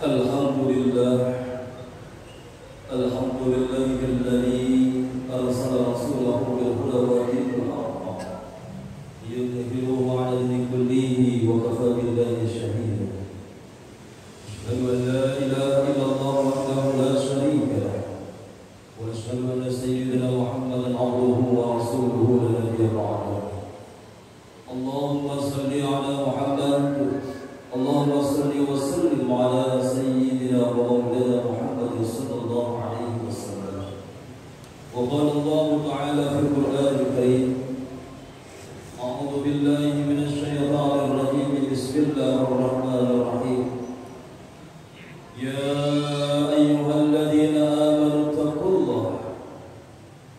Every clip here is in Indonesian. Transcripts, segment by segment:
Alhamdulillah, alhamdulillahilladzi arsala rasulahu bil huda wa dinil haqq liyudhhirahu 'ala dini kullihi wa kafaa billahi shahida. Asyhadu an la ilaha illallah wahdahu la syarika lahu wa asyhadu anna sayyidina Muhammadan 'abduhu wa rasuluhu la nabiyya ba'dahu. Allahumma shalli 'ala Muhammad, Allahumma shalli wa sallim 'ala sayyidina wa maulana Muhammad sallallahu alaihi wasallam. Wa qala Allah ta'ala fil Qur'anil Karim, a'udzu billahi minasy syaithanir rajim. Bismillahir rahim. Ya ayyuhalladzina amanu taqullaha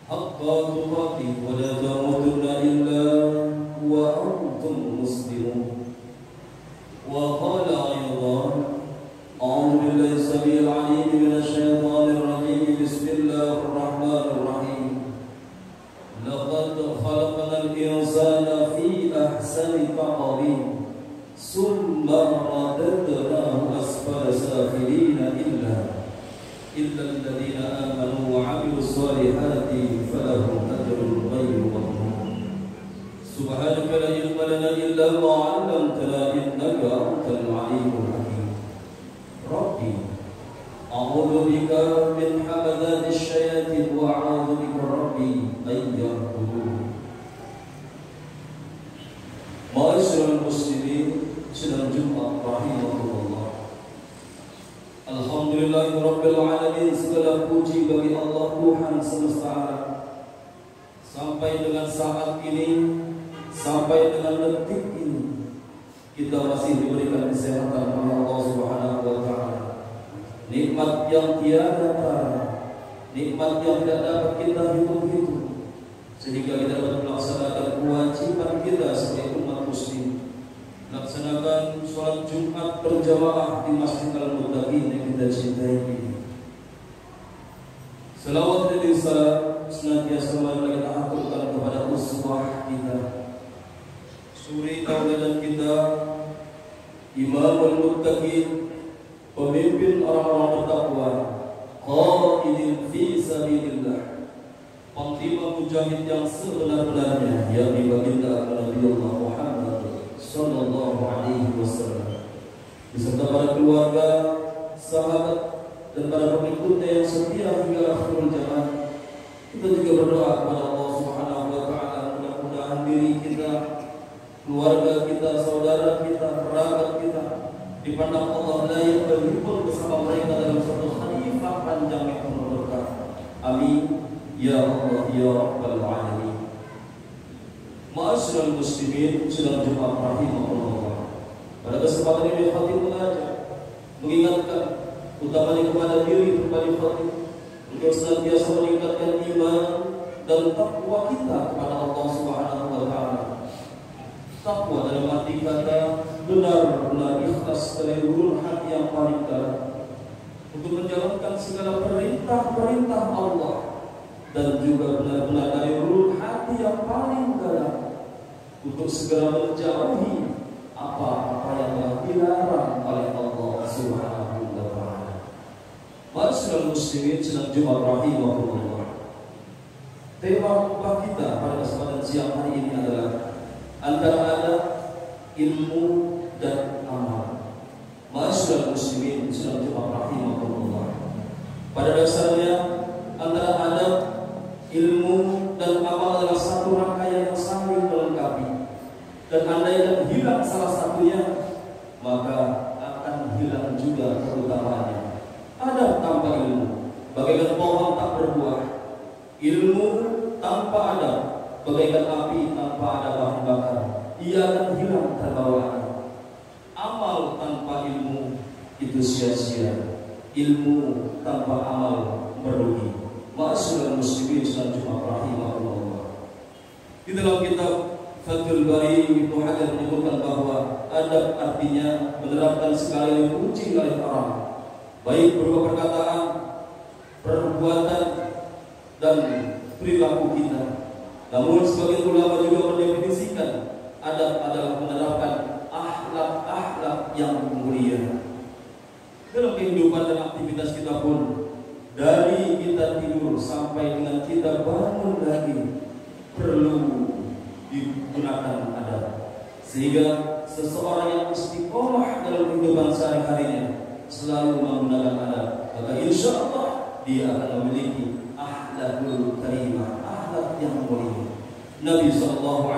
haqqa tuqatih wa la tamutunna illa wa antum muslimun. Wa qala aydan, a'udzu billahi samil 'alim minasy syaithanir rajim. Bismillahir rahim. Laqad khalaqnal insana fi ahsani taqwim summa radadnahu asfala safilina illa alladhina amanu wa 'amilus solihati falahum ajrun ghairu mamnun. Subhanaka la ilma lana illa ma 'allamtana innaka antal 'alimul hakim. Rabbi a'udzu bika min hamadatis syayatin wa a'udzu bika rabbi an yahdurun. Ma'asyiral muslimin, sidang Jumat rahimahullah. Alhamdulillahirabbil alamin, segala puji bagi Allah Tuhan semesta alam. Sampai dengan saat ini, sampai dengan detik ini, kita masih diberikan kesehatan oleh Allah Subhanahu wa taala. Nikmat yang tiada tara, nikmat yang tidak dapat kita hitung-hitung, sehingga kita dapat melaksanakan kewajiban kita sebagai umat muslim, melaksanakan sholat Jumat berjamaah di Masjid Al-Muttaqin yang kita cintai ini. Salawat dan salam senantiasa kita aturkan kepada uswah kita, suri tauladan kita, Imamul Muttaqin, pemimpin orang-orang bertakwa, qaidin fi sabilillah, panglima mujahid yang sebenar-benarnya, yakni baginda Nabiullah Muhammad sallallahu alaihi wasallam, beserta para keluarga, sahabat dan para pengikutnya yang setia hingga akhirul zaman. Kita juga berdoa kepada Allah Subhanahu wa taala, mudah-mudahan diri kita, keluarga kita, saudara kita, kerabat kita dipandang Allah layak berhimpun bersama mereka dalam satu khalifah panjang yang penuh berkah. Amin ya Allah ya rabbal alamin. Ma'asyiral muslimin, sedang Jumat rahimahullah. Pada kesempatan ini khatib mengajak, mengingatkan, utamanya kepada diri pribadi khatib, untuk senantiasa meningkatkan iman dan takwa kita kepada Allah Subhanahu wa taala. Takwa dalam arti kata benar-benar ikhlas dari lubuk hati yang paling dalam untuk menjalankan segala perintah-perintah Allah, dan juga benar-benar dari lubuk hati yang paling dalam untuk segera menjauhi apa-apa yang telah dilarang oleh Allah Subhanahu wa taala. Ma'asyiral muslimin, sedang Jumat rahimahullah. Tema khutbah kita pada kesempatan siang hari ini adalah antara adab, ilmu dan amal. Ma'asyiral muslimin, sedang Jumat rahimahullah. Pada dasarnya antara adab, ilmu dan amal adalah satu rangkaian yang saling melengkapi. Dan andai yang hilang salah satunya, maka akan hilang juga keutamaannya. Adab tanpa ilmu bagaikan pohon tak berbuah, ilmu tanpa adab bagaikan api tanpa ada bahan bakar, ia akan hilang terbawanya. Amal tanpa ilmu itu sia-sia, ilmu tanpa amal merugi. Ma'asyiral muslimin, sedang Jumat rahimahullah. Di dalam kitab Fathul Bari, Ibnu Hajar menyebutkan bahwa adab artinya menerapkan segala yang dipuji oleh orang, baik berupa perkataan, perbuatan, dan perilaku kita. Namun sebagian ulama juga mendefinisikan adab adalah menerapkan akhlak-akhlak yang mulia. Dalam tidur sampai dengan kita bangun lagi perlu digunakan adab, sehingga seseorang yang istiqomah dalam kehidupan sehari-harinya selalu menggunakan adab, maka insya Allah dia akan memiliki akhlakul karimah, akhlak yang mulia. Nabi SAW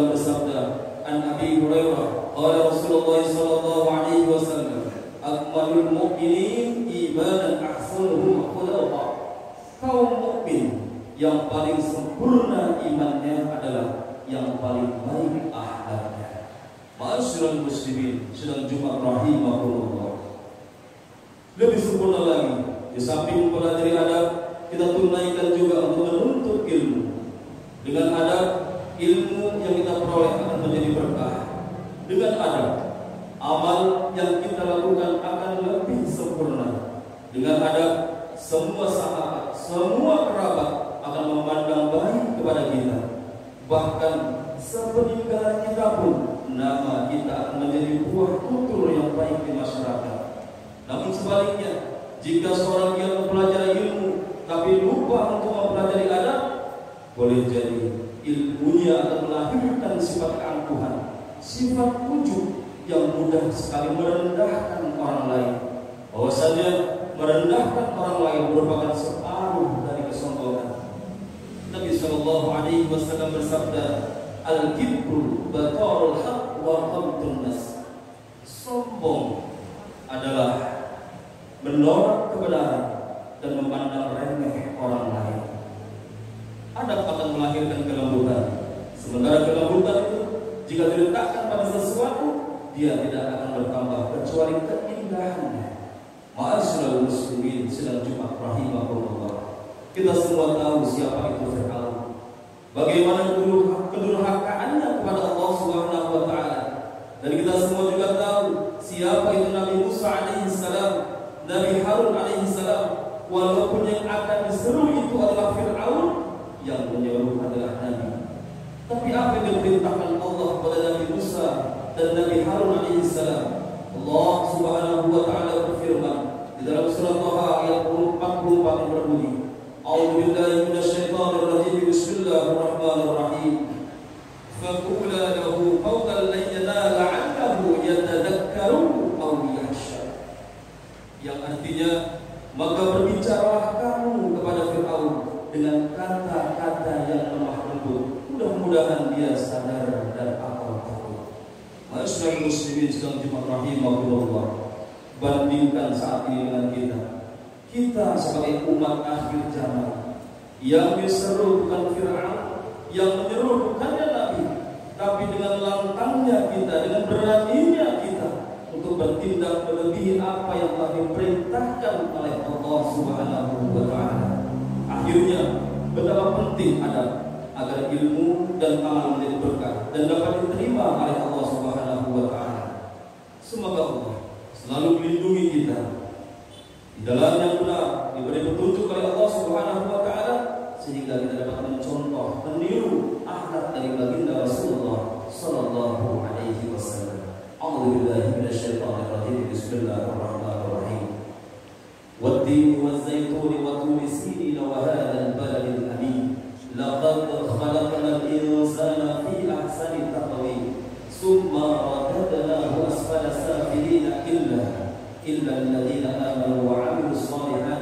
bersabda, an Abi Hurairah qala Rasulullah SAW, akmalul mu'minin imanan ahsanuhum khuluqa. Kaum mukmin yang paling sempurna imannya adalah yang paling baik akhlaknya. Ma'asyiral muslimin sedang Jumat rahimahullah. Lebih sempurna lagi, di samping mempelajari adab, kita tunaikan juga untuk menuntut ilmu. Dengan adab, ilmu yang kita peroleh akan menjadi berkah. Dengan adab, amal yang kita lakukan akan lebih sempurna. Dengan adab, semua sahabat, semua kerabat akan memandang baik kepada kita. Bahkan sepeninggalan kita pun, nama kita akan menjadi buah tutur yang baik di masyarakat. Namun sebaliknya, jika seorang yang mempelajari ilmu tapi lupa untuk mempelajari adab, boleh jadi ilmunya akan melahirkan sifat keangkuhan, sifat ujub yang mudah sekali merendahkan orang lain. Bahwasanya merendahkan orang lain merupakan separuh dari kesombongan. Nabi SAW bersabda, al-kibru batarul haq wa ghamtun nas. Sombong adalah menolak kebenaran dan memandang remeh orang lain. Adab akan melahirkan kelembutan. Sementara kelembutan itu jika diletakkan pada sesuatu, dia tidak akan bertambah kecuali keindahannya. Ma'asyiral muslimin sedang Jumat rahimahullah. Kita semua tahu siapa itu Fir'aun. Bagaimana kedurhakaannya kepada Allah Subhanahu wa taala. Dan kita semua juga tahu siapa itu Nabi Musa alaihissalam, Nabi Harun alaihissalam. Walaupun yang akan diseru itu adalah Fir'aun, yang menyeru adalah Nabi. Tapi apa yang diperintahkan Allah kepada Nabi Musa dan Nabi Harun alaihissalam? Allah Subhanahu wa taala berfirman di dalam surah Taha ayat 44 yang berbunyi, A'udzu billahi minasyaitonir rajim. Bismillahirrahmanirrahim. Faqula lahu qawlan layyina la'allahu yatadakkaru aw yakhsha. Yang artinya, maka berbicaralah kamu kepada Fir'aun dengan kata-kata yang lemah lembut. Mudah-mudahan dia sadar dan akal takut. Ma'asyiral muslimin sedang Jumat rahimahullah. Bandingkan saat ini dengan kita. Kita sebagai umat akhir zaman, yang diseru bukan Fir'aun, yang menyeru bukannya Nabi, tapi dengan lantangnya kita, dengan beraninya kita untuk bertindak melebihi apa yang telah diperintahkan oleh Allah Subhanahu wa taala. Akhirnya betapa penting adab agar ilmu dan amal menjadi berkah dan dapat diterima oleh Allah Subhanahu wa taala. Semoga Allah selalu melindungi kita di dalam yang benar, diberi petunjuk oleh Allah Subhanahu wa taala sehingga kita dapat mencontoh, meniru akhlak dari baginda Rasulullah sallallahu alaihi wasallam. A'udzu billahi minasyaitonir rajim. Bismillahirrahmanirrahim. Wat-tini waz-zaytuni wa turi sinin wa hadzal baladil amin. Laqad khalaqnal insana fi ahsani taqwim. Tsumma radadnahu asfala safilin illa alladhina amanu wa 'amilus salihati